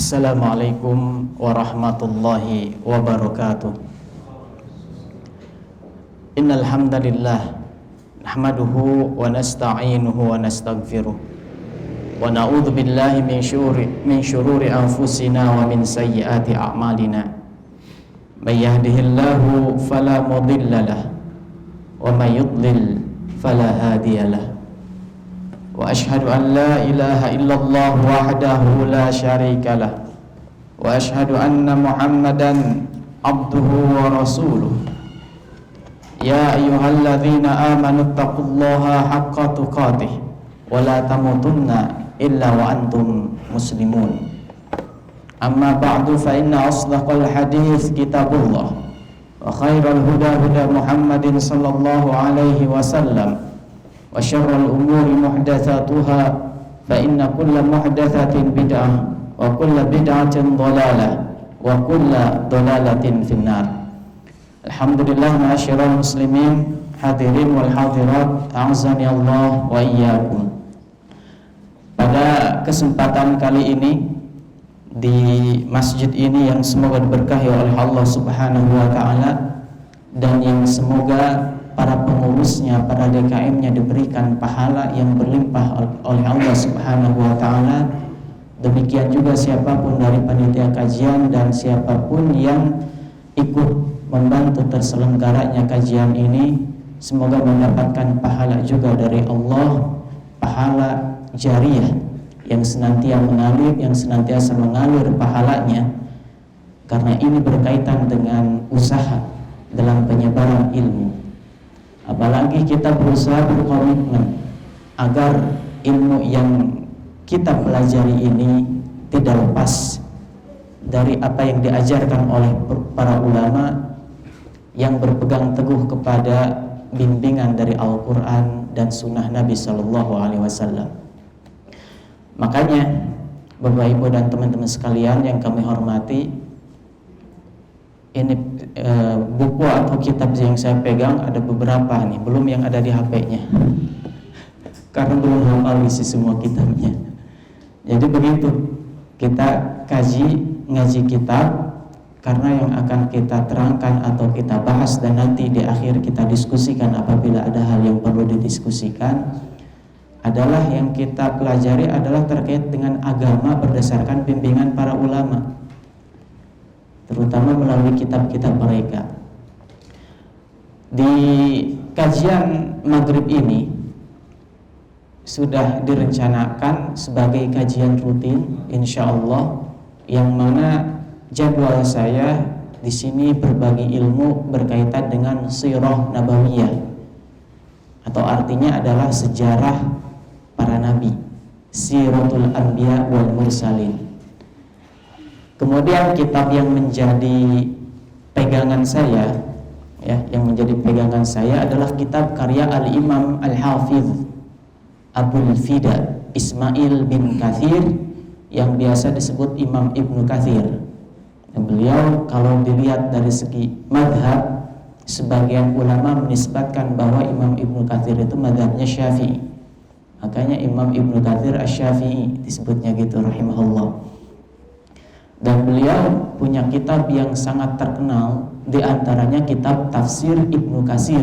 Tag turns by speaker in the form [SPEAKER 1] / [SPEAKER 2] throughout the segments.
[SPEAKER 1] Assalamualaikum warahmatullahi wabarakatuh. Innal hamdalillah nahmaduhu wa nasta'inuhu wa nastaghfiruh wa na'udzu billahi min syururi anfusina wa min sayyiati a'malina. May yahdihillahu fala mudilla lahu wa may yudlil fala hadiyalah. Wa ashhadu an la ilaha illallah wahdahu la syarika lah wa ashhadu anna Muhammadan abduhu wa rasuluh. Ya ayyuhalladzina amanu taqullaha haqqa tuqatih wa la tamutunna illa wa antum muslimun. Amma ba'du fa inna asdaqal hadits kitabullah wa khairal huda huda Muhammadin sallallahu alaihi wasallam wa syarrul umuri muhdatsatuha fa inna kulla muhdatsatin bid'ah wa kulla bid'atin dhalalah wa kulla dhalalatin finnar. Alhamdulillah ma'asyiral muslimin hadirin wal hadirat, a'azzani Allah wa iyyakum. Pada kesempatan kali ini di masjid ini yang semoga diberkahi oleh Allah Subhanahu wa taala dan yang semoga para pengurusnya, para DKM-nya diberikan pahala yang berlimpah oleh Allah Subhanahu wa taala. Demikian juga siapapun dari panitia kajian dan siapapun yang ikut membantu terselenggaranya kajian ini, semoga mendapatkan pahala juga dari Allah, pahala jariyah yang senantiasa mengalir pahalanya, karena ini berkaitan dengan usaha dalam penyebaran ilmu. Apalagi kita berusaha berkomitmen agar ilmu yang kita pelajari ini tidak lepas dari apa yang diajarkan oleh para ulama yang berpegang teguh kepada bimbingan dari Al-Quran dan Sunnah Nabi Sallallahu Alaihi Wasallam. Makanya Bapak Ibu dan teman-teman sekalian yang kami hormati, ini buku atau kitab yang saya pegang ada beberapa nih, belum yang ada di HP-nya karena belum hafal isi semua kitabnya. Jadi begitu, kita ngaji kitab karena yang akan kita terangkan atau kita bahas dan nanti di akhir kita diskusikan apabila ada hal yang perlu didiskusikan adalah yang kita pelajari adalah terkait dengan agama berdasarkan bimbingan para ulama, terutama melalui kitab-kitab mereka. Di kajian maghrib ini sudah direncanakan sebagai kajian rutin, insya Allah, yang mana jadwal saya di sini berbagi ilmu berkaitan dengan sirah nabawiyah, atau artinya adalah sejarah para nabi, siratul anbiya wal mursalin. Kemudian kitab yang menjadi pegangan saya, adalah kitab karya Al-Imam Al-Hafidh Abul Fida Ismail bin Kathir yang biasa disebut Imam Ibnu Kathir. Beliau kalau dilihat dari segi madhab, sebagian ulama menisbatkan bahwa Imam Ibnu Kathir itu madhabnya Syafi'i. Makanya Imam Ibnu Kathir Asy-Syafi'i disebutnya gitu rahimahullah. Dan beliau punya kitab yang sangat terkenal, di antaranya kitab Tafsir Ibnu Katsir.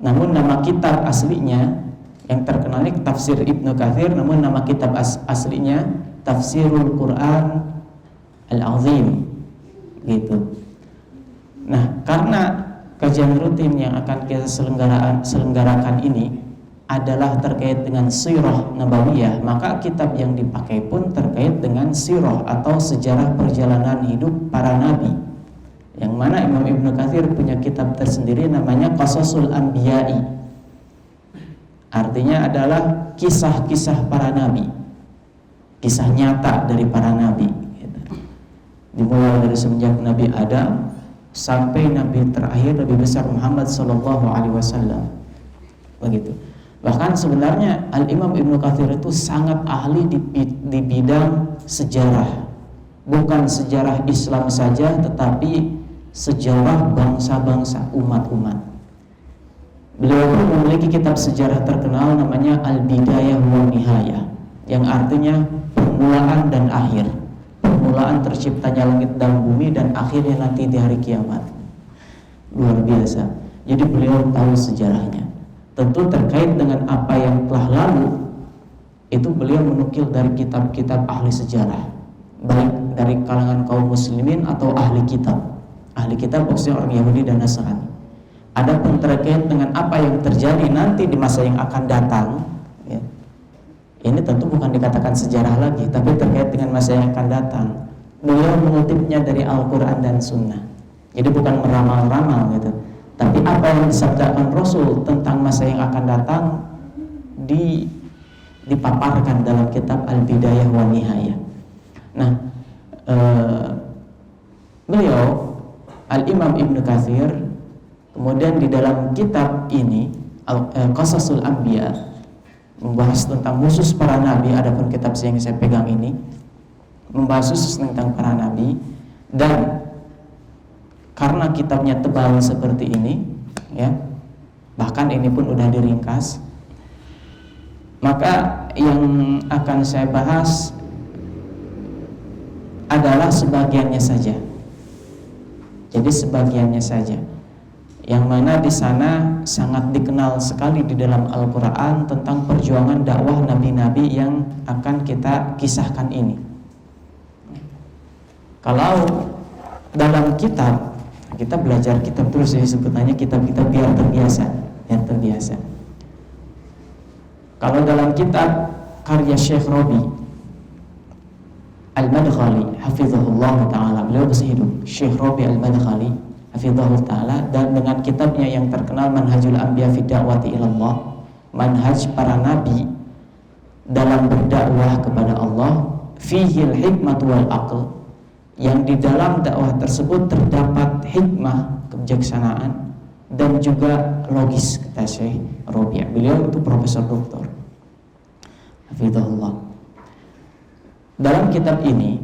[SPEAKER 1] Namun nama kitab aslinya yang terkenal ini Tafsir Ibnu Katsir, namun nama kitab aslinya Tafsirul Quran Al-Azim gitu. Nah, karena kajian rutin yang akan kita selenggarakan ini adalah terkait dengan sirah nabawiyah, maka kitab yang dipakai pun terkait dengan sirah atau sejarah perjalanan hidup para nabi, yang mana Imam Ibnu Katsir punya kitab tersendiri namanya Qasasul Anbiya'i. Artinya adalah kisah-kisah para nabi, kisah nyata dari para nabi gitu. Dimulai dari semenjak Nabi Adam sampai Nabi terakhir Nabi besar Muhammad Sallallahu Alaihi Wasallam, begitu. Bahkan sebenarnya Al-Imam Ibnu Katsir itu sangat ahli di bidang sejarah. Bukan sejarah Islam saja, tetapi sejarah bangsa-bangsa, umat-umat. Beliau pun memiliki kitab sejarah terkenal namanya Al-Bidayah wa Nihayah, yang artinya permulaan dan akhir. Permulaan terciptanya langit dan bumi dan akhirnya nanti di hari kiamat. Luar biasa. Jadi beliau tahu sejarahnya. Tentu terkait dengan apa yang telah lalu, itu beliau menukil dari kitab-kitab ahli sejarah, baik dari kalangan kaum muslimin atau ahli kitab. Ahli kitab maksudnya orang Yahudi dan Nasrani. Adapun terkait dengan apa yang terjadi nanti di masa yang akan datang, ya, ini tentu bukan dikatakan sejarah lagi, tapi terkait dengan masa yang akan datang. Beliau mengutipnya dari Al-Quran dan Sunnah. Jadi bukan meramal-ramal gitu, tapi apa yang disabdakan Rasul tentang masa yang akan datang dipaparkan dalam kitab Al-Bidayah wa Nihayah. Nah, beliau Al-Imam Ibn Katsir kemudian di dalam kitab ini Qasasul Anbiya membahas tentang khusus para nabi. Adapun kitab yang saya pegang ini membahas khusus tentang para nabi, dan karena kitabnya tebal seperti ini, ya, bahkan ini pun udah diringkas, maka yang akan saya bahas adalah sebagiannya saja. Jadi sebagiannya saja, yang mana di sana sangat dikenal sekali di dalam Al-Quran tentang perjuangan dakwah nabi-nabi yang akan kita kisahkan ini. Kalau dalam kitab, kita belajar kitab terus ya, sebutannya kitab-kitab biar terbiasa, yang terbiasa. Kalau dalam kitab karya Syekh Rabi Al-Madkhali hafizahullah ta'ala, beliau masih hidup, Syekh Rabi Al-Madkhali hafizahullah ta'ala, dan dengan kitabnya yang terkenal Manhajul Anbiya fi Da'wati ilallah, manhaj para nabi dalam berdakwah kepada Allah, fihil hikmatu wal aql, yang di dalam dakwah tersebut terdapat hikmah, kebijaksanaan, dan juga logis, kata Syekh Rabi'. Beliau itu profesor doktor hafizahullah. Dalam kitab ini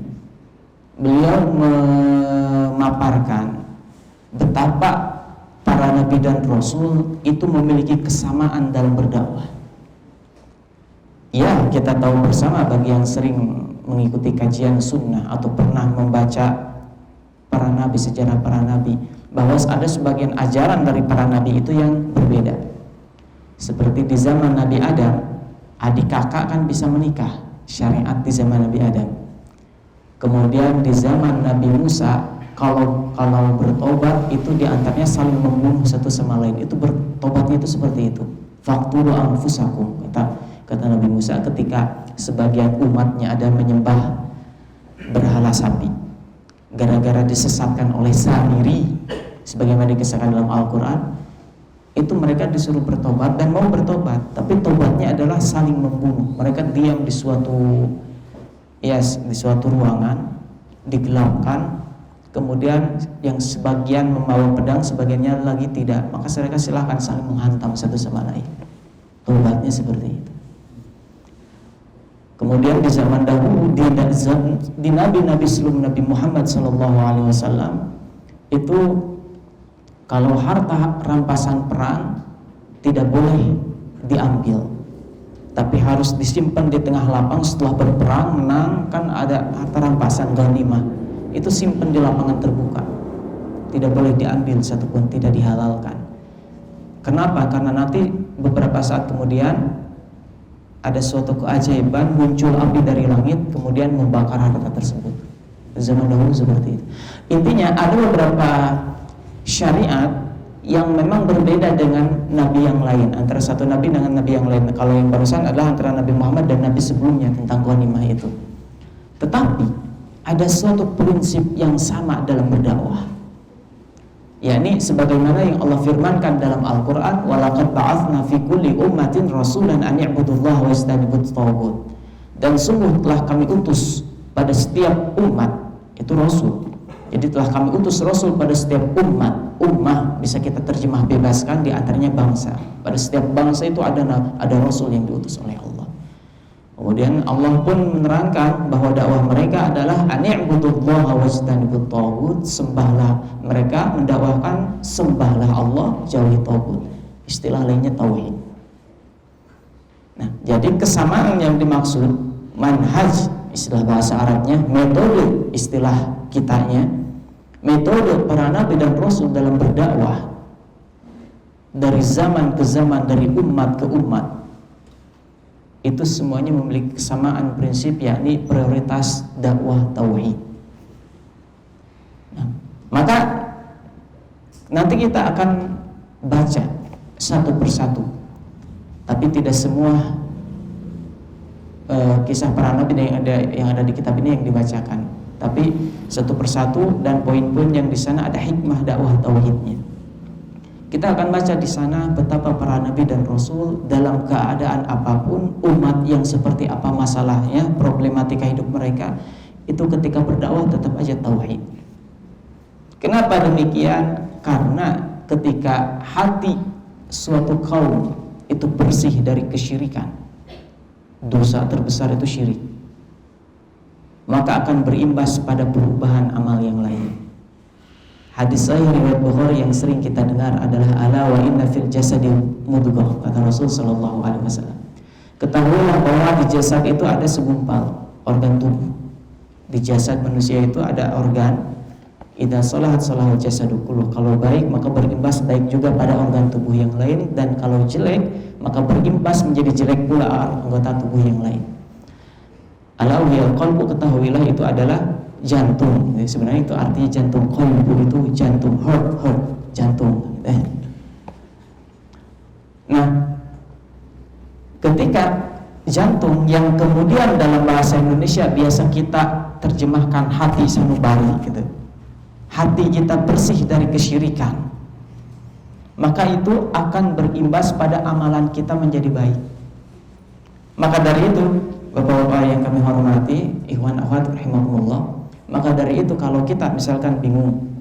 [SPEAKER 1] beliau memaparkan betapa para nabi dan rasul itu memiliki kesamaan dalam berdakwah. Ya, kita tahu bersama bagi yang sering mengikuti kajian sunnah atau pernah membaca para nabi, sejarah para nabi, bahwa ada sebagian ajaran dari para nabi itu yang berbeda. Seperti di zaman Nabi Adam, adik kakak kan bisa menikah, syariat di zaman Nabi Adam. Kemudian di zaman Nabi Musa, kalau bertobat itu diantaranya saling membunuh satu sama lain. Itu bertobatnya itu seperti itu. Faqtulu anfusakum, kata Nabi Musa ketika sebagian umatnya ada menyembah berhala sapi, gara-gara disesatkan oleh Samiri, sebagaimana dikisahkan dalam Al-Quran, itu mereka disuruh bertobat dan mau bertobat, tapi tobatnya adalah saling membunuh. Mereka diam di suatu ruangan, digelapkan, kemudian yang sebagian membawa pedang, sebagiannya lagi tidak, maka mereka silahkan saling menghantam satu sama lain. Tobatnya seperti itu. Kemudian di zaman dahulu, di nabi-nabi sebelum Nabi Muhammad SAW, itu kalau harta rampasan perang tidak boleh diambil, tapi harus disimpan di tengah lapang. Setelah berperang menang, kan ada harta rampasan ghanimah, itu simpan di lapangan terbuka, tidak boleh diambil satupun, tidak dihalalkan. Kenapa? Karena nanti beberapa saat kemudian ada suatu keajaiban, muncul api dari langit kemudian membakar harta tersebut. Zaman dahulu seperti itu. Intinya ada beberapa syariat yang memang berbeda dengan nabi yang lain, antara satu nabi dengan nabi yang lain. Kalau yang barusan adalah antara Nabi Muhammad dan nabi sebelumnya tentang ghanimah itu. Tetapi ada suatu prinsip yang sama dalam berdakwah, yakni sebagaimana yang Allah firmankan dalam Al-Quran, walaqad ba'atsna fi kulli ummatin rasulan an i'budullaha wa yajtanibut taghut, dan sungguh telah kami utus pada setiap umat, itu rasul. Jadi telah kami utus rasul pada setiap ummah bisa kita terjemah bebaskan, di antaranya bangsa. Pada setiap bangsa itu ada rasul yang diutus oleh Allah. Kemudian Allah pun menerangkan bahwa dakwah mereka adalah ani'budullaha wajtanibut taghut, sembahlah, mereka mendakwahkan sembahlah Allah, jauhi taghut. Istilah lainnya tauhid. Nah, jadi kesamaan yang dimaksud manhaj istilah bahasa Arabnya, metode istilah kitanya, metode para nabi dan rasul dalam berdakwah dari zaman ke zaman, dari umat ke umat, itu semuanya memiliki kesamaan prinsip, yakni prioritas dakwah tauhid. Nah, maka nanti kita akan baca satu persatu, tapi tidak semua kisah para nabi yang ada di kitab ini yang dibacakan, tapi satu persatu, dan poin-poin yang di sana ada hikmah dakwah tauhidnya. Kita akan baca di sana betapa para nabi dan rasul dalam keadaan apapun, umat yang seperti apa masalahnya, problematika hidup mereka, itu ketika berdakwah tetap aja tauhid. Kenapa demikian? Karena ketika hati suatu kaum itu bersih dari kesyirikan, dosa terbesar itu syirik, maka akan berimbas pada perubahan amal yang lain. Hadis sahih riwayat Bukhari yang sering kita dengar adalah ala wa inna fil jasadi mudghah, kata Rasul sallallahu alaihi wasallam. Ketahuilah bahwa di jasad itu ada segumpal organ tubuh. Di jasad manusia itu ada organ, idza salahat salahal jasadu kulluh. Kalau baik maka berimbas baik juga pada organ tubuh yang lain, dan kalau jelek maka berimbas menjadi jelek pula anggota tubuh yang lain. Ala wal qalbu, ketahuilah itu adalah jantung. Jadi sebenarnya itu artinya jantung. Qalbu itu jantung, heart, jantung. Nah, ketika jantung yang kemudian dalam bahasa Indonesia biasa kita terjemahkan hati sanubari gitu, hati kita bersih dari kesyirikan, maka itu akan berimbas pada amalan kita menjadi baik. Maka dari itu, Bapak-bapak yang kami hormati, ikhwan akhwat rahimakumullah, maka dari itu kalau kita misalkan bingung,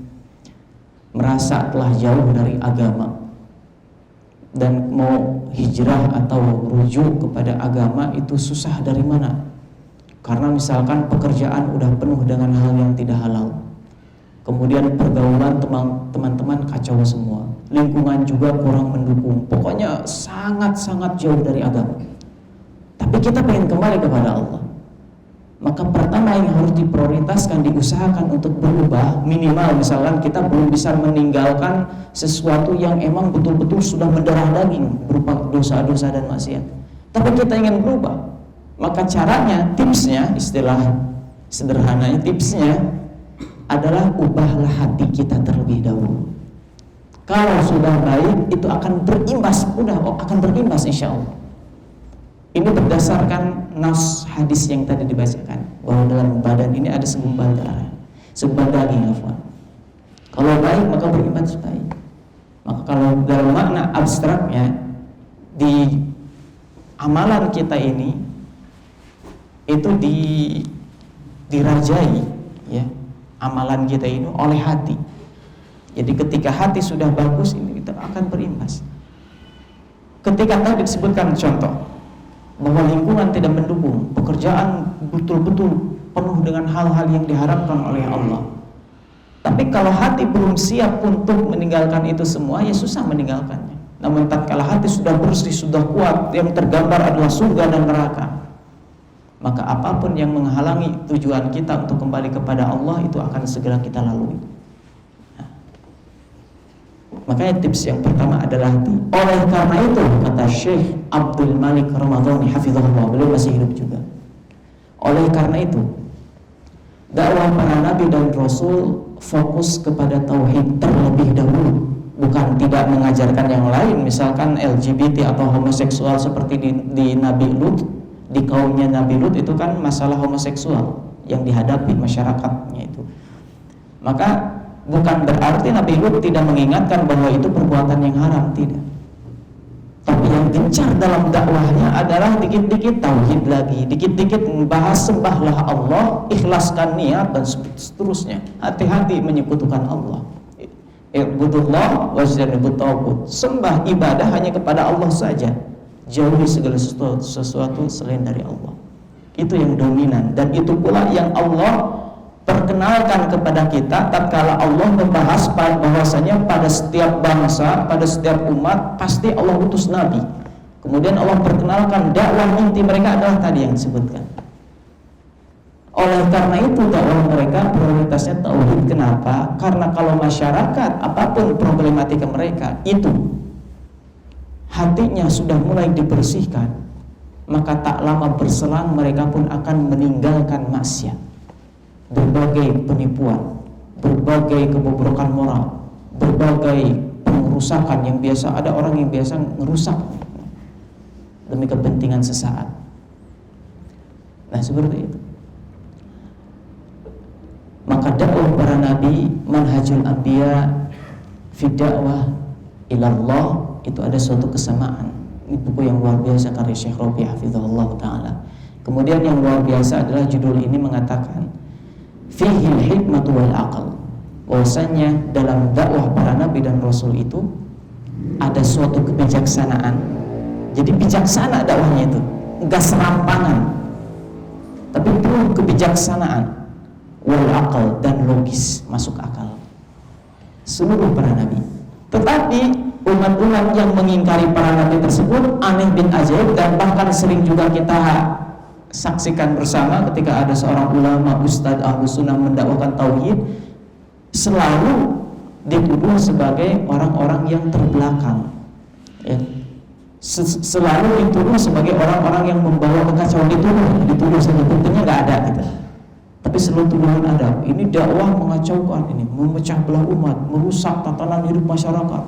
[SPEAKER 1] merasa telah jauh dari agama dan mau hijrah atau rujuk kepada agama itu susah dari mana? Karena misalkan pekerjaan udah penuh dengan hal yang tidak halal, kemudian pergaulan teman-teman kacau semua, lingkungan juga kurang mendukung, pokoknya sangat-sangat jauh dari agama. Tapi kita pengen kembali kepada Allah, maka pertama yang harus diprioritaskan, diusahakan untuk berubah. Minimal misalkan kita belum bisa meninggalkan sesuatu yang emang betul-betul sudah mendarah daging berupa dosa-dosa dan maksiat, tapi kita ingin berubah. Maka caranya, tipsnya, istilah sederhananya tipsnya adalah ubahlah hati kita terlebih dahulu. Kalau sudah baik, itu akan berimbas, akan berimbas insya Allah. Ini berdasarkan nas hadis yang tadi dibacakan, bahwa dalam badan ini ada segumpal darah, segumpal daging, afwan. Kalau baik maka berimbas baik. Maka kalau dalam makna abstraknya, di amalan kita ini itu dirajai, ya, amalan kita ini oleh hati. Jadi ketika hati sudah bagus, ini kita akan berimbas. Ketika tadi disebutkan contoh bahwa lingkungan tidak mendukung, pekerjaan betul-betul penuh dengan hal-hal yang diharapkan oleh Allah, tapi kalau hati belum siap untuk meninggalkan itu semua, ya susah meninggalkannya. Namun tatkala hati sudah bersih, sudah kuat, yang tergambar adalah surga dan neraka, maka apapun yang menghalangi tujuan kita untuk kembali kepada Allah itu akan segera kita lalui. Makanya tips yang pertama adalah hati. Oleh karena itu, kata Syekh Abdul Malik Ramadhani hafizahullah, beliau masih hidup juga. Oleh karena itu, dakwah para nabi dan rasul fokus kepada tauhid terlebih dahulu, bukan tidak mengajarkan yang lain, misalkan LGBT atau homoseksual seperti di Nabi Lut, di kaumnya Nabi Lut itu kan masalah homoseksual yang dihadapi masyarakatnya itu. Maka bukan berarti Nabi Lut tidak mengingatkan bahwa itu perbuatan yang haram, tidak. Tapi yang gencar dalam dakwahnya adalah dikit-dikit tauhid lagi, dikit-dikit membahas sembahlah Allah, ikhlaskan niat dan seterusnya. Hati-hati menyekutukan Allah. Ibudullah wajtanibut taghut. Sembah ibadah hanya kepada Allah saja. Jauhi segala sesuatu selain dari Allah. Itu yang dominan, dan itu pula yang Allah perkenalkan kepada kita tatkala Allah membahas bahwasanya pada setiap bangsa, pada setiap umat pasti Allah utus nabi. Kemudian Allah perkenalkan dakwah inti mereka adalah tadi yang disebutkan. Oleh karena itu dakwah mereka prioritasnya tauhid. Kenapa? Karena kalau masyarakat apapun problematika mereka itu hatinya sudah mulai dibersihkan, maka tak lama berselang mereka pun akan meninggalkan maksiat, berbagai penipuan, berbagai kebobrokan moral, berbagai pengerusakan yang biasa. Ada orang yang biasa ngerusak demi kepentingan sesaat. Nah, seperti itu. Maka dakwah para nabi, manhajul anbiya fi dakwah ilallah, itu ada suatu kesamaan. Ini buku yang luar biasa karya Syekh Rabi' hafizahullah ta'ala. Kemudian yang luar biasa adalah judul ini mengatakan fihil hikmatu wal aql, bahwasanya dalam dakwah para nabi dan rasul itu ada suatu kebijaksanaan. Jadi bijaksana dakwahnya itu, enggak serampangan, tapi penuh kebijaksanaan. Wal aql, dan logis, masuk akal seluruh para nabi. Tetapi umat-umat yang mengingkari para nabi tersebut aneh bin ajaib, dan bahkan sering juga kita saksikan bersama ketika ada seorang ulama ustadz Ahlus Sunnah mendakwakan tauhid, selalu dituduh sebagai orang-orang yang terbelakang, ya. Selalu dituduh sebagai orang-orang yang membawa kekacauan, dituduh saja, buktinya nggak ada gitu. Tapi selalu tuduhan ada, ini dakwah mengacaukan, ini memecah belah umat, merusak tatanan hidup masyarakat.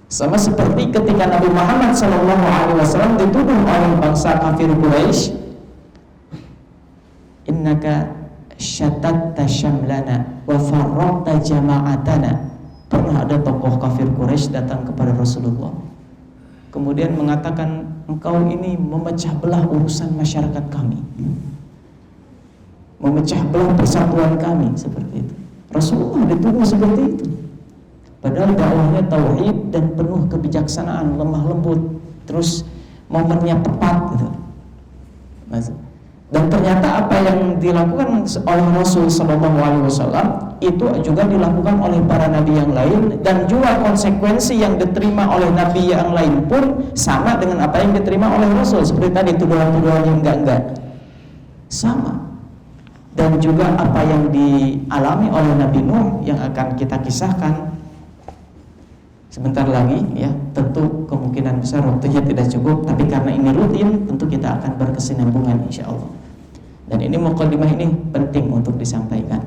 [SPEAKER 1] Sama seperti ketika Nabi Muhammad SAW dituduh oleh bangsa kafir Quraisy, innaka syatatta syamlana wa farraqta jama'atana. Pernah ada tokoh kafir Quraisy datang kepada Rasulullah, kemudian mengatakan, engkau ini memecah belah urusan masyarakat kami, memecah belah persatuan kami, seperti itu. Rasulullah dituduh seperti itu, padahal dakwahnya tauhid dan penuh kebijaksanaan, lemah lembut, terus momennya tepat gitu. Dan ternyata apa yang dilakukan oleh Rasul Sallallahu Alaihi Wasallam itu juga dilakukan oleh para nabi yang lain, dan juga konsekuensi yang diterima oleh nabi yang lain pun sama dengan apa yang diterima oleh Rasul. Seperti tadi tuduhan-tuduhan yang enggak sama. Dan juga apa yang dialami oleh Nabi Nuh yang akan kita kisahkan sebentar lagi, ya. Tentu kemungkinan besar waktunya tidak cukup, tapi karena ini rutin, tentu kita akan berkesinambungan insyaallah. Dan ini mukadimah ini penting untuk disampaikan.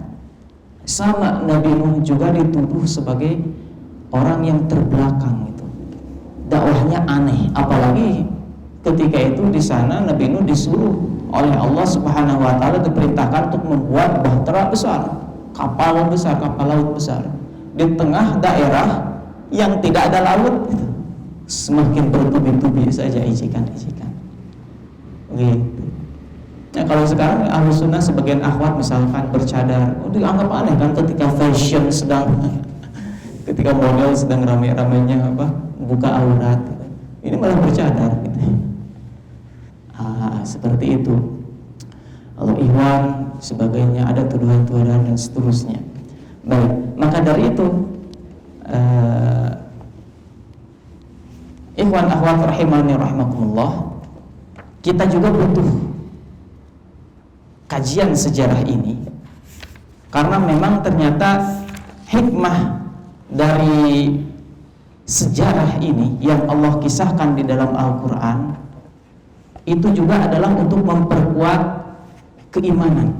[SPEAKER 1] Sama Nabi Nuh juga dituduh sebagai orang yang terbelakang itu. Dakwahnya aneh, apalagi ketika itu di sana Nabi Nuh disuruh oleh Allah Subhanahu wa taala, diperintahkan untuk membuat bahtera besar, kapal laut besar di tengah daerah yang tidak ada laut gitu. Semakin bertubi-tubi saja ejekan-ejekan. Gitu. Nah, kalau sekarang Ahlus Sunnah sebagian akhwat misalkan bercadar, dianggap aneh kan ketika fashion sedang ketika model sedang rame-ramenya buka aurat gitu. Ini malah bercadar gitu. Seperti itu. Kalau ihwan sebagainya, ada tuduhan-tuduhan dan seterusnya. Baik, maka dari itu ihwan akhwat rahimani rahimakumullah, kita juga butuh kajian sejarah ini, karena memang ternyata hikmah dari sejarah ini yang Allah kisahkan di dalam Al-Quran itu juga adalah untuk memperkuat keimanan,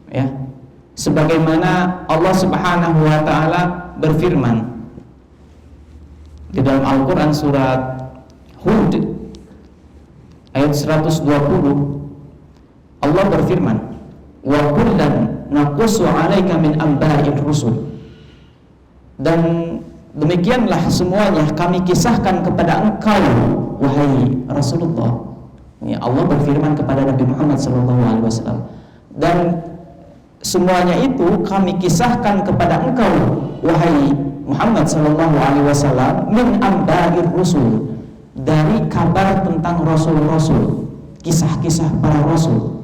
[SPEAKER 1] ya. Sebagaimana Allah Subhanahu wa taala berfirman di dalam Al-Qur'an surat Hud ayat 120, Allah berfirman, wa kullan naqussu 'alaika min amba'ir rusul. Dan demikianlah semuanya kami kisahkan kepada engkau wahai Rasulullah. Ini Allah berfirman kepada Nabi Muhammad SAW, dan semuanya itu kami kisahkan kepada engkau wahai Muhammad SAW min amba'ir rusul, dari kabar tentang rasul-rasul, kisah-kisah para rasul.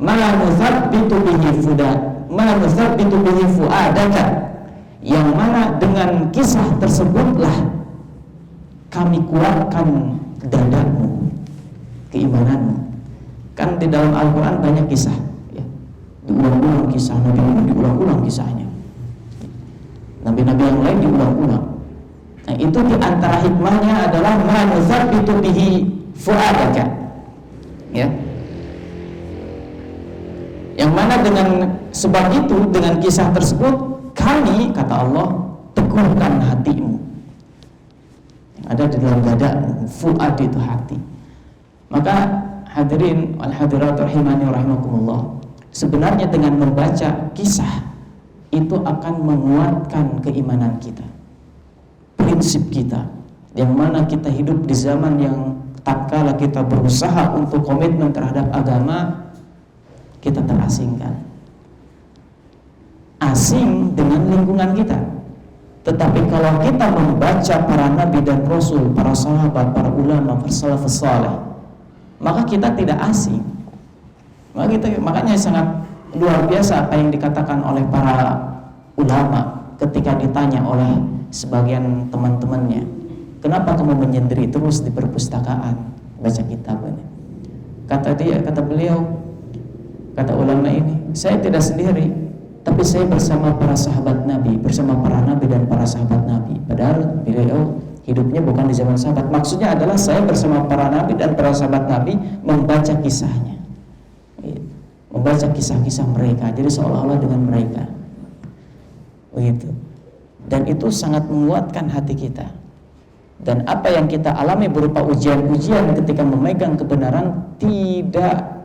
[SPEAKER 1] Ma nuthabbitu bihi fuadaka, yang mana dengan kisah tersebutlah kami kuatkan dadamu, keimananmu. Kan di dalam Al-Quran banyak kisah, ya. diulang-ulang kisah Nabi Nuh, diulang-ulang kisahnya. Nabi-nabi yang lain diulang-ulang. Nah, itu di antara hikmahnya adalah ma nuthabbitu bihi fuadaka. Ya. Yang mana dengan sebab itu, dengan kisah tersebut, kami, kata Allah, teguhkan hatimu. Yang ada di dalam dadamu, fuad itu hati. Maka hadirin wal hadirat rahimani rahimakumullah, sebenarnya dengan membaca kisah itu akan menguatkan keimanan kita, prinsip kita, yang mana kita hidup di zaman yang tatkala kita berusaha untuk komitmen terhadap agama, kita terasingkan, asing dengan lingkungan kita. Tetapi kalau kita membaca para nabi dan rasul, para sahabat, para ulama, para salafus saleh, maka kita tidak asing. Makanya sangat luar biasa apa yang dikatakan oleh para ulama ketika ditanya oleh sebagian teman-temannya, kenapa kamu menyendiri terus di perpustakaan baca kitab ini? Kata beliau, kata ulama ini, saya tidak sendiri, tapi saya bersama para sahabat Nabi, bersama para nabi dan para sahabat Nabi. Padahal beliau hidupnya bukan di zaman sahabat. Maksudnya adalah saya bersama para nabi dan para sahabat Nabi membaca kisahnya, membaca kisah-kisah mereka, jadi seolah-olah dengan mereka, begitu. Dan itu sangat menguatkan hati kita. Dan apa yang kita alami berupa ujian-ujian ketika memegang kebenaran tidak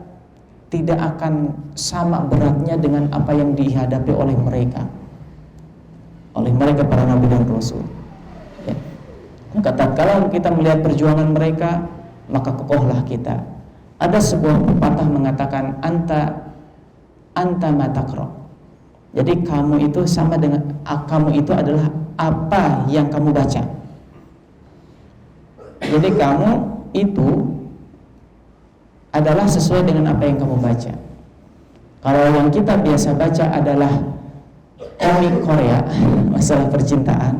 [SPEAKER 1] akan sama beratnya dengan apa yang dihadapi oleh mereka para nabi dan rasul. Ya. Maka tatkala kita melihat perjuangan mereka, maka kokohlah kita. Ada sebuah pepatah mengatakan anta matakro. Jadi kamu itu sama dengan, kamu itu adalah apa yang kamu baca. Jadi kamu itu adalah sesuai dengan apa yang kamu baca. Kalau yang kita biasa baca adalah komik Korea, masalah percintaan,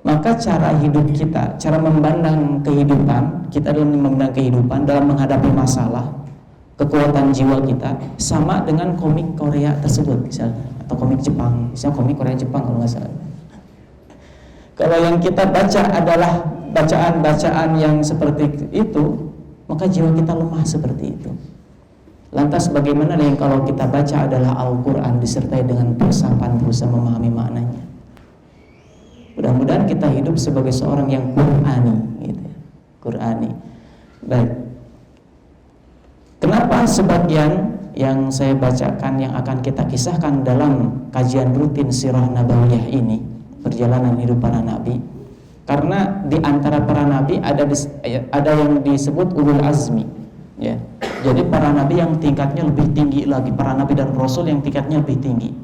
[SPEAKER 1] maka cara hidup kita, cara memandang kehidupan kita dalam memandang kehidupan, dalam menghadapi masalah, kekuatan jiwa kita sama dengan komik Korea tersebut misalnya, atau komik Jepang, misalnya komik Korea Jepang kalau nggak salah. Kalau yang kita baca adalah bacaan-bacaan yang seperti itu, maka jiwa kita lemah seperti itu. Lantas bagaimana yang kalau kita baca adalah Al-Quran disertai dengan persapan berusaha memahami maknanya? Mudah-mudahan kita hidup sebagai seorang yang Qur'ani, gitu ya. Qur'ani. Baik. Kenapa sebagian yang saya bacakan yang akan kita kisahkan dalam kajian rutin Sirah Nabawiyah ini, perjalanan hidup para nabi? Karena di antara para nabi ada yang disebut ulul azmi, ya. Jadi para nabi yang tingkatnya lebih tinggi lagi, para nabi dan rasul yang tingkatnya lebih tinggi.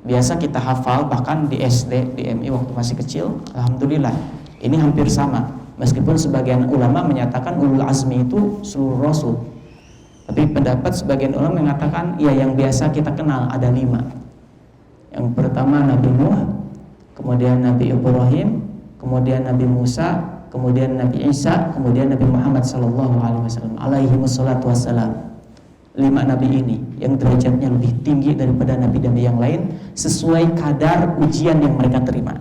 [SPEAKER 1] Biasa kita hafal bahkan di SD, di MI waktu masih kecil, alhamdulillah ini hampir sama. Meskipun sebagian ulama menyatakan ulul azmi itu seluruh rasul, tapi pendapat sebagian ulama mengatakan ya yang biasa kita kenal ada 5. Yang pertama Nabi Nuh, kemudian Nabi Ibrahim, kemudian Nabi Musa, kemudian Nabi Isa, kemudian Nabi Muhammad sallallahu alaihi wasallam. 5 nabi ini yang derajatnya lebih tinggi daripada nabi-nabi yang lain sesuai kadar ujian yang mereka terima.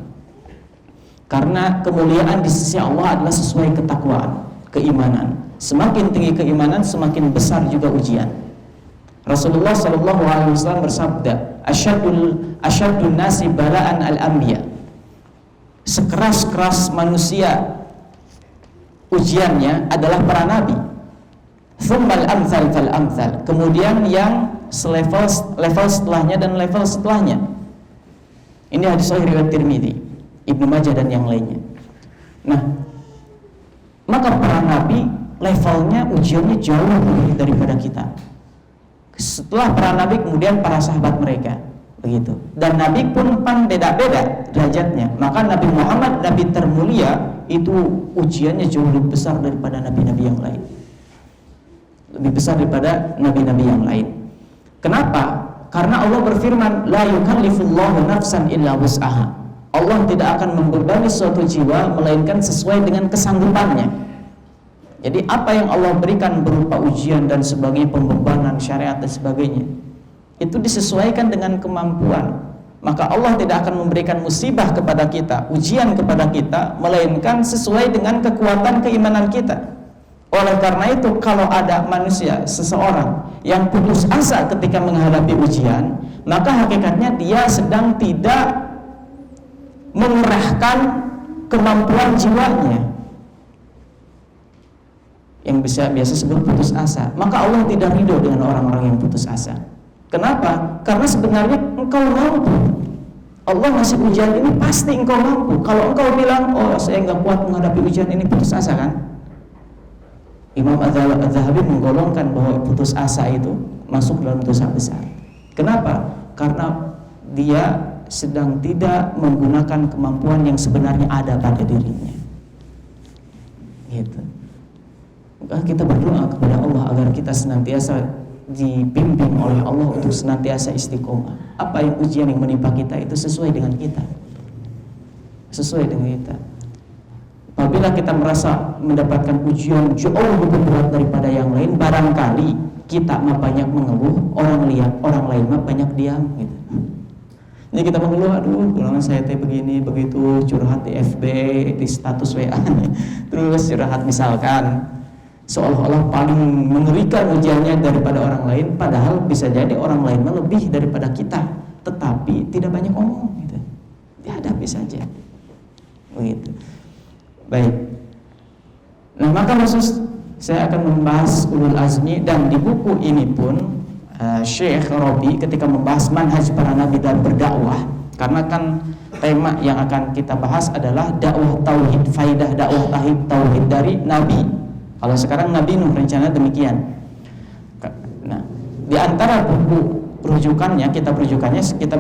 [SPEAKER 1] Karena kemuliaan di sisi Allah adalah sesuai ketakwaan, keimanan. Semakin tinggi keimanan, semakin besar juga ujian. Rasulullah sallallahu alaihi wasallam bersabda, "Asyaddun nasi bala'an al-anbiya." Sekeras-keras manusia ujiannya adalah para nabi. Tsummal amsal fal amsal. Kemudian yang level setelahnya dan level setelahnya. Ini hadis sahih riwayat Tirmidzi, Ibnu Majah dan yang lainnya. Nah, maka para nabi levelnya ujiannya jauh lebih daripada kita. Setelah para nabi kemudian para sahabat mereka. Begitu. Dan nabi pun beda-beda derajatnya. Maka Nabi Muhammad, nabi termulia, itu ujiannya jauh lebih besar daripada nabi-nabi yang lain. Lebih besar daripada nabi-nabi yang lain. Kenapa? Karena Allah berfirman, la yukallifullahu nafsan illa wus'aha. Allah tidak akan membebani suatu jiwa melainkan sesuai dengan kesanggupannya. Jadi apa yang Allah berikan berupa ujian dan sebagainya, pembebanan syariat dan sebagainya, itu disesuaikan dengan kemampuan. Maka Allah tidak akan memberikan musibah kepada kita, ujian kepada kita, melainkan sesuai dengan kekuatan keimanan kita. Oleh karena itu, kalau ada manusia, seseorang yang putus asa ketika menghadapi ujian, maka hakikatnya dia sedang tidak mengerahkan kemampuan jiwanya, yang biasa sebut putus asa. Maka Allah tidak ridho dengan orang-orang yang putus asa. Kenapa? Karena sebenarnya engkau mampu. Allah ngasih ujian ini pasti engkau mampu. Kalau engkau bilang, oh saya nggak kuat menghadapi ujian ini, putus asa kan? Imam Az-Zahabi menggolongkan bahwa putus asa itu masuk dalam dosa besar. Kenapa? Karena dia sedang tidak menggunakan kemampuan yang sebenarnya ada pada dirinya. Gitu. Maka kita berdoa kepada Allah agar kita senantiasa dibimbing oleh Allah untuk senantiasa istiqomah. Apa yang ujian yang menimpa kita itu sesuai dengan kita, sesuai dengan kita. Apabila kita merasa mendapatkan ujian jauh lebih berat daripada yang lain, barangkali kita mah banyak mengeluh, orang lain mah banyak diam gitu. Jadi kita mengeluh, aduh golongan saya teh begini begitu, curhat di FB, di status WA, terus curhat misalkan seolah-olah paling mengerikan ujiannya daripada orang lain, padahal bisa jadi orang lain lebih daripada kita, tetapi tidak banyak omong gitu. Dihadapi saja begitu. Baik. Nah, maka khusus saya akan membahas ulul azmi, dan di buku ini pun Syekh Rabi ketika membahas manhaj para nabi dalam berdakwah, karena kan tema yang akan kita bahas adalah dakwah tauhid, faidah dakwah tauhid dari nabi. Kalau sekarang Nabi Nuh rencana demikian. Nah, di antara buku rujukannya, kitab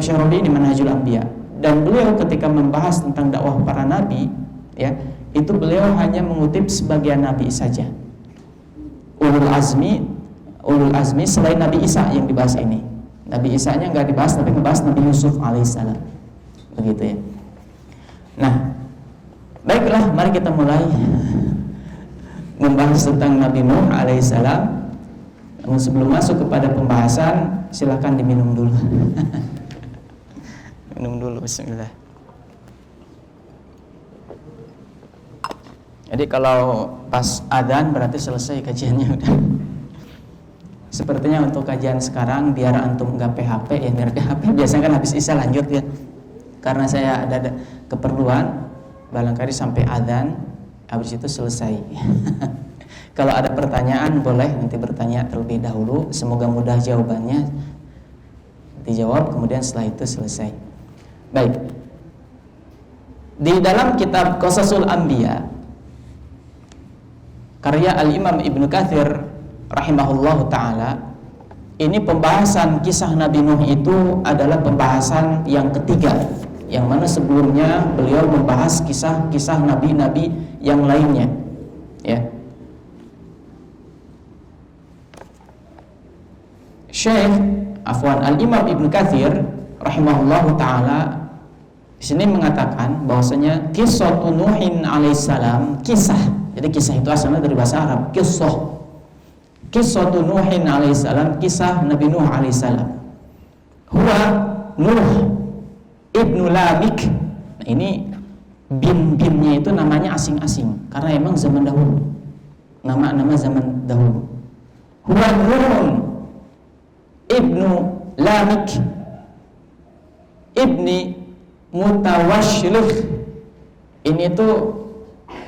[SPEAKER 1] Syekh Rabi ini Manhajul Anbiya, dan beliau ketika membahas tentang dakwah para nabi, ya, itu beliau hanya mengutip sebagian nabi saja. Ulul azmi selain Nabi Isa yang dibahas ini. Nabi Isa-nya enggak dibahas, tapi membahas Nabi Yusuf alaihissalam. Begitu ya. Nah, baiklah, mari kita mulai membahas tentang Nabi Nuh alaihissalam. Namun sebelum masuk kepada pembahasan, silakan diminum dulu. Minum dulu, bismillah. Jadi kalau pas adzan berarti selesai kajiannya udah. Sepertinya untuk kajian sekarang biar antum nggak PHP ya, biar PHP biasanya kan habis isya lanjut ya. Karena saya ada keperluan, barangkali sampai adzan, habis itu selesai. Kalau ada pertanyaan boleh nanti bertanya terlebih dahulu, semoga mudah jawabannya dijawab, kemudian setelah itu selesai. Baik. Di dalam kitab Qasasul Anbiya karya Al-Imam Ibnu Katsir rahimahullahu ta'ala, ini pembahasan kisah Nabi Nuh itu adalah pembahasan yang ketiga, yang mana sebelumnya beliau membahas kisah-kisah nabi-nabi yang lainnya, ya. Al-Imam Ibnu Katsir rahimahullahu ta'ala di sini mengatakan bahwasanya kisah Nuhin alaihissalam, jadi kisah itu asalnya dari bahasa Arab, Kisah Nuhin alaihissalam, kisah Nabi Nuh alaihissalam. Huwa Nuh ibnu Lamik. Nah, ini bin-binnya itu namanya asing-asing karena emang zaman dahulu. Nama-nama zaman dahulu. Huwa Nuh ibnu Lamik ibni Mutawashilih. Ini tuh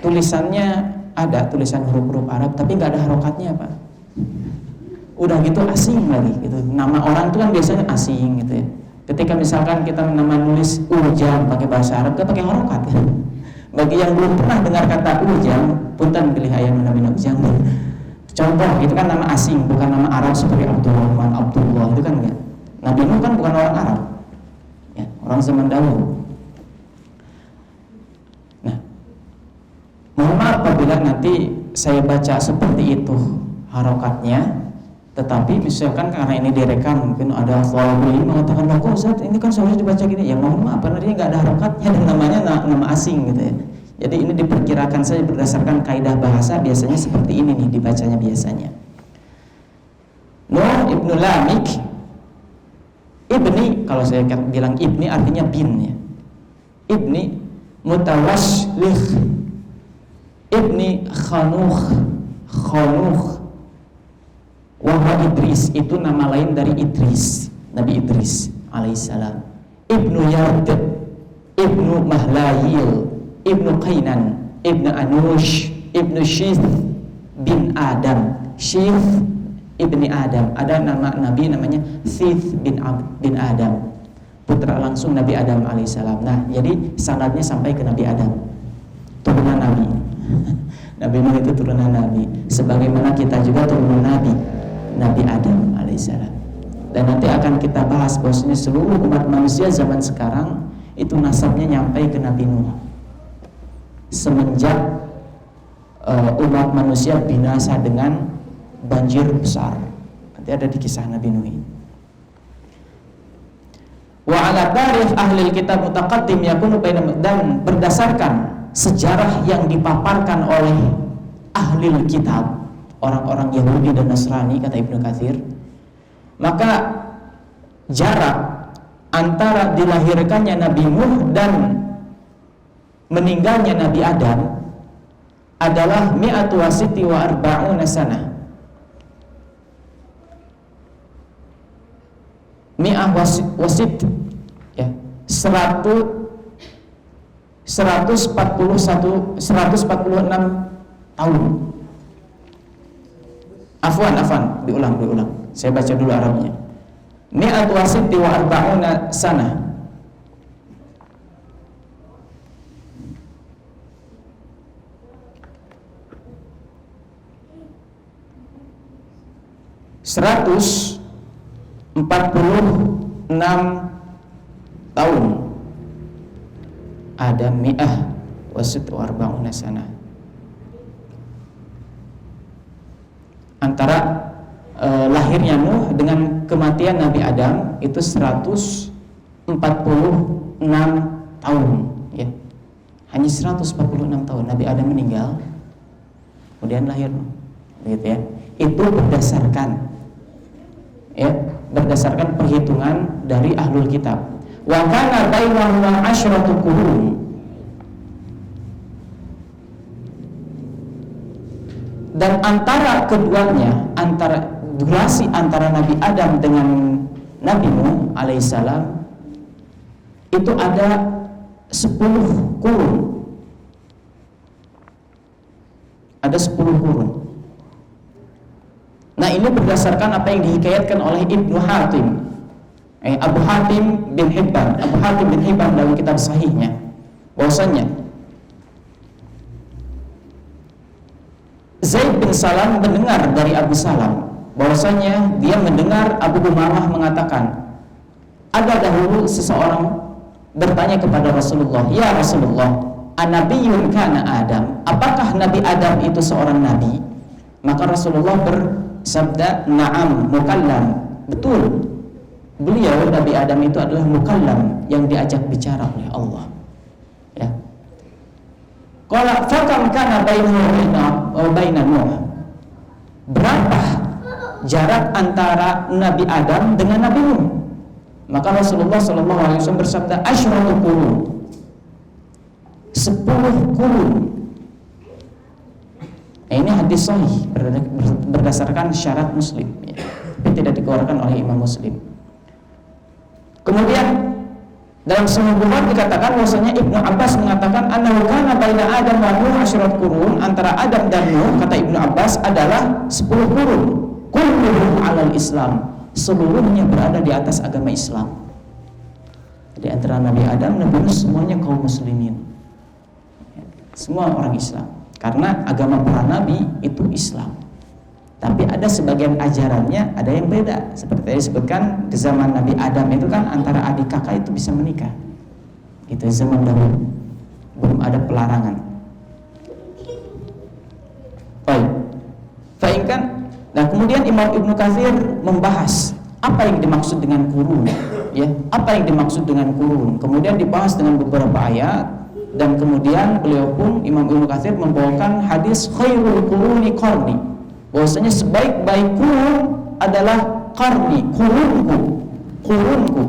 [SPEAKER 1] tulisannya ada tulisan huruf-huruf Arab tapi nggak ada harokatnya, Pak. Udah gitu asing lagi gitu. Nama orang itu kan biasanya asing gitu ya. Ketika misalkan kita nama nulis ujang pakai bahasa Arab, kita pakai harokat ya. Bagi yang belum pernah dengar kata ujang, punten pilih ayam namanya ujang. Contoh, itu kan nama asing, bukan nama Arab seperti Abdurrahman, Abdullah, itu kan enggak. Nabi Nuh kan bukan orang Arab, ya, orang zaman dahulu. Nah, mohon maaf apabila nanti saya baca seperti itu harokatnya, tetapi misalkan karena ini direkam, mungkin ada follower mengatakan, loh kok Ustaz ini kan seharusnya dibaca gini. Ya mohon maaf, karena dia nggak ada harokatnya dan namanya nama asing gitu ya. Jadi ini diperkirakan saja berdasarkan kaidah bahasa, biasanya seperti ini nih dibacanya biasanya. Nuh ibnu Lamik Ibni, kalau saya bilang ibni artinya bin ya. Ibni mutawashlih, ibni khanukh wahwa Idris, itu nama lain dari Idris, Nabi Idris alaihissalam. Ibnu Yard, ibnu Mahlayil, ibnu Qainan, ibnu Anush, ibnu Shith bin Adam. Shith ibni Adam. Ada nama Nabi namanya Shith bin Adam, putra langsung Nabi Adam alaihissalam. Nah, jadi sanadnya sampai ke Nabi Adam, turunan Nabi. Nabi Nuh itu turunan Nabi, sebagaimana kita juga turunan Nabi Adam alaihissalam. Dan nanti akan kita bahas bahwasanya seluruh umat manusia zaman sekarang itu nasabnya nyampe ke Nabi Nuh. Semenjak umat manusia binasa dengan banjir besar, nanti ada di kisah Nabi Nuh ini. Wa ala tarikh ahli kitab mutaqaddim yakunu bainam, dan berdasarkan sejarah yang dipaparkan oleh ahli kitab, orang-orang Yahudi dan Nasrani, kata Ibnu Katsir, maka jarak antara dilahirkannya Nabi Nuh dan meninggalnya Nabi Adam adalah mi'atu wasiti wa arba'una sanah. Mi'ah wasit ya, 146 tahun. Afwan, diulang. Saya baca dulu Arabnya. Mi'at wasiti wa arba'una sanah. Seratus 46 tahun. Ada mi'ah wasit wa arba'una sanah. Antara lahirnya Nuh dengan kematian Nabi Adam itu 146 tahun ya. Hanya 146 tahun Nabi Adam meninggal, kemudian lahir Nuh, begitu ya. Itu berdasarkan perhitungan dari ahlul kitab. Wa kana bainahuma asyratu qurun. Dan antara keduanya, durasi antara Nabi Adam dengan Nabi Nuh alaihissalam itu ada 10 kurun. Ada 10 kurun. Nah, ini berdasarkan apa yang dihikayatkan oleh Ibnu Hatim, Abu Hatim bin Hibban dalam kitab sahihnya, bahwasanya Zaid bin Salam mendengar dari Abu Salam, bahwasanya dia mendengar Abu Umamah mengatakan, ada dahulu seseorang bertanya kepada Rasulullah, "Ya Rasulullah, anabiyyun kana Adam? Apakah Nabi Adam itu seorang nabi?" Maka Rasulullah bersabda, "Na'am, mukallam." Betul. Beliau Nabi Adam itu adalah mukallam, yang diajak bicara oleh Allah. Ya. Qala fakam kana bainahu wa baina Nuh. Berapa jarak antara Nabi Adam dengan Nabi Nuh? Maka Rasulullah SAW bersabda, asyratu qurun, 10 kurun. Ini hadis sahih berdasarkan syarat Muslim ya. Tapi tidak dikeluarkan oleh Imam Muslim. Kemudian dalam Sahih Bukhari dikatakan bahwasanya Ibnu Abbas mengatakan annahu kana baina Adam wa Nuh asyratu qurun, antara Adam dan Nuh kata Ibnu Abbas adalah 10 kurun. Kulluhum 'alal Islam, seluruhnya berada di atas agama Islam. Jadi antara Nabi Adam dan Nabi Nuh semuanya kaum muslimin. Semua orang Islam. Karena agama para nabi itu Islam. Tapi ada sebagian ajarannya ada yang beda. Seperti yang disebutkan di zaman Nabi Adam itu kan antara adik kakak itu bisa menikah. Itu zaman dahulu. Belum ada pelarangan. Baik. Fa'inkan. Nah, kemudian Imam Ibnu Katsir membahas apa yang dimaksud dengan kurun, ya. Apa yang dimaksud dengan kurun? Kemudian dibahas dengan beberapa ayat, dan kemudian beliau pun Imam Ibnu Katsir membawakan hadis khairul quruni qarni. Bahwasanya sebaik-baik kurun adalah qarni, kurunku. qurunku.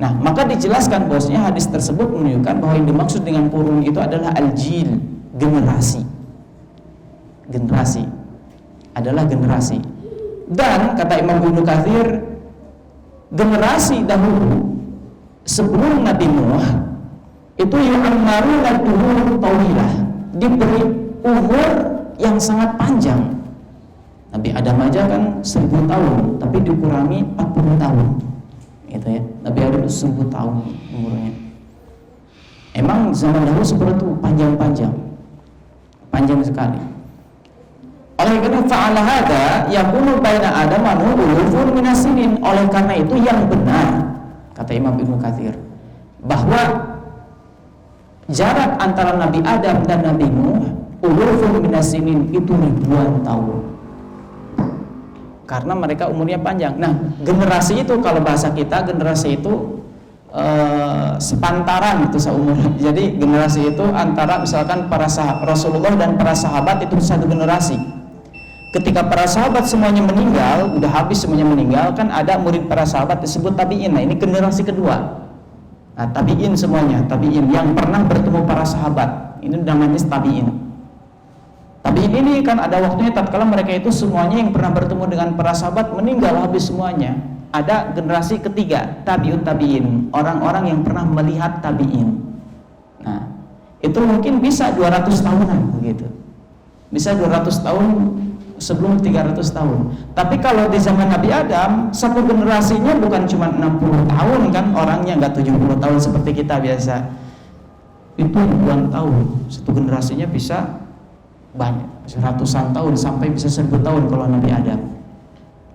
[SPEAKER 1] Nah, maka dijelaskan bahwasanya hadis tersebut menunjukkan bahwa yang dimaksud dengan qurun itu adalah al-jil, generasi. Generasi adalah generasi. Dan kata Imam Ibnu Katsir, generasi dahulu sebelum Nabi Nuh itu yu'ammaruna duhur tawilah, diberi umur yang sangat panjang. Nabi Adam aja kan 1000 tahun, tapi dikurangi 40 tahun. Gitu ya. Nabi Adam itu 1000 tahun umurnya. Emang zaman dahulu seperti itu, panjang-panjang. Panjang sekali. Oleh karena fa'ala hada yakunu baina Adam wa Nuh ulufun minasinin. Oleh karena itu yang benar kata Imam Ibnu Katsir bahwa jarak antara Nabi Adam dan Nabi Nuh ulufun minasinin itu ribuan tahun. Karena mereka umurnya panjang. Nah, generasi itu kalau bahasa kita generasi itu sepantaran itu seumur. Jadi generasi itu antara misalkan para sahabat Rasulullah dan para sahabat itu satu generasi. Ketika para sahabat semuanya meninggal, udah habis semuanya meninggal, kan ada murid para sahabat disebut tabi'in. Nah, ini generasi kedua. Nah, tabi'in semuanya, tabi'in yang pernah bertemu para sahabat. Ini namanya tabi'in. Tabi'in ini kan ada waktunya tatkala mereka itu semuanya yang pernah bertemu dengan para sahabat meninggal habis semuanya. Ada generasi ketiga, tabi'ut tabi'in, orang-orang yang pernah melihat tabi'in. Nah, itu mungkin bisa 200 tahunan begitu. Bisa 200 tahun sebelum 300 tahun. Tapi kalau di zaman Nabi Adam, satu generasinya bukan cuma 60 tahun kan, orangnya nggak 70 tahun seperti kita biasa. Itu ribuan tahun. Satu generasinya bisa banyak, ratusan tahun sampai bisa 1000 tahun kalau Nabi Adam.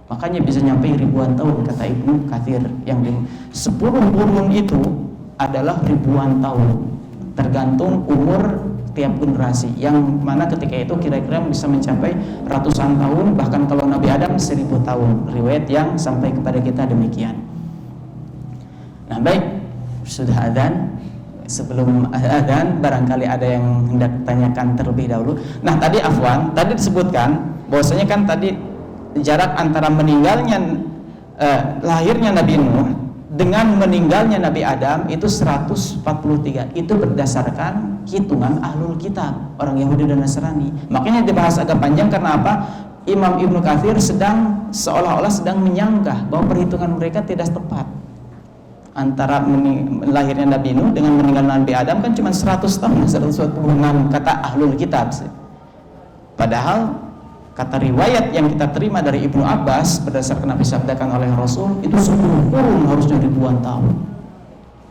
[SPEAKER 1] Makanya bisa nyampe ribuan tahun kata Ibnu Katsir. Yang di 10 qurun itu adalah ribuan tahun. Tergantung umur tiap generasi, yang mana ketika itu kira-kira bisa mencapai ratusan tahun, bahkan kalau Nabi Adam 1000 tahun, riwayat yang sampai kepada kita demikian. Nah baik, sudah adzan. Sebelum adzan barangkali ada yang hendak tanyakan terlebih dahulu. Nah tadi afwan, tadi disebutkan bahwasanya kan tadi jarak antara meninggalnya lahirnya Nabi Nuh dengan meninggalnya Nabi Adam itu 143. Itu berdasarkan hitungan ahlul kitab, orang Yahudi dan Nasrani. Makanya dibahas agak panjang karena apa? Imam Ibnu Katsir sedang seolah-olah sedang menyanggah bahwa perhitungan mereka tidak tepat. Antara lahirnya Nabi Nuh dengan meninggalnya Nabi Adam kan cuma 100 tahun, 126 kata ahlul kitab. Padahal kata riwayat yang kita terima dari Ibnu Abbas berdasarkan apa disabdakan oleh Rasul itu 10 qurun harusnya ribuan tahun.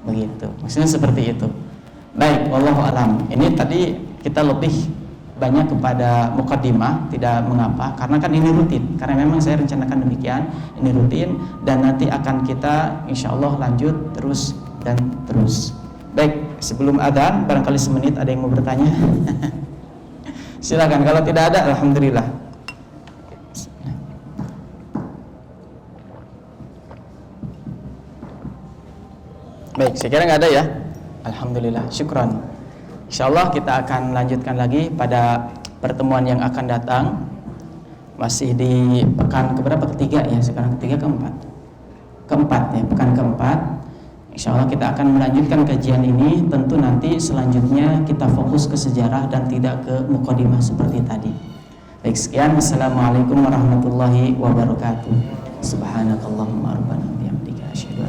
[SPEAKER 1] Begitu. Maksudnya seperti itu. Baik, wallahu alam. Ini tadi kita lebih banyak kepada mukaddimah, tidak mengapa karena kan ini rutin. Karena memang saya rencanakan demikian, ini rutin dan nanti akan kita insyaallah lanjut terus dan terus. Baik, sebelum adzan barangkali semenit ada yang mau bertanya. Silakan, kalau tidak ada alhamdulillah. Baik, saya kira nggak ada ya. Alhamdulillah, syukran. Insyaallah kita akan lanjutkan lagi pada pertemuan yang akan datang. Masih di pekan keberapa? Ketiga ya, sekarang ketiga keempat. Keempat ya, pekan keempat. Insyaallah kita akan melanjutkan kajian ini. Tentu nanti selanjutnya kita fokus ke sejarah dan tidak ke mukadimah seperti tadi. Baik, sekian. Assalamualaikum warahmatullahi wabarakatuh. Subhanakallahumma rabbana bihamdika asyhadu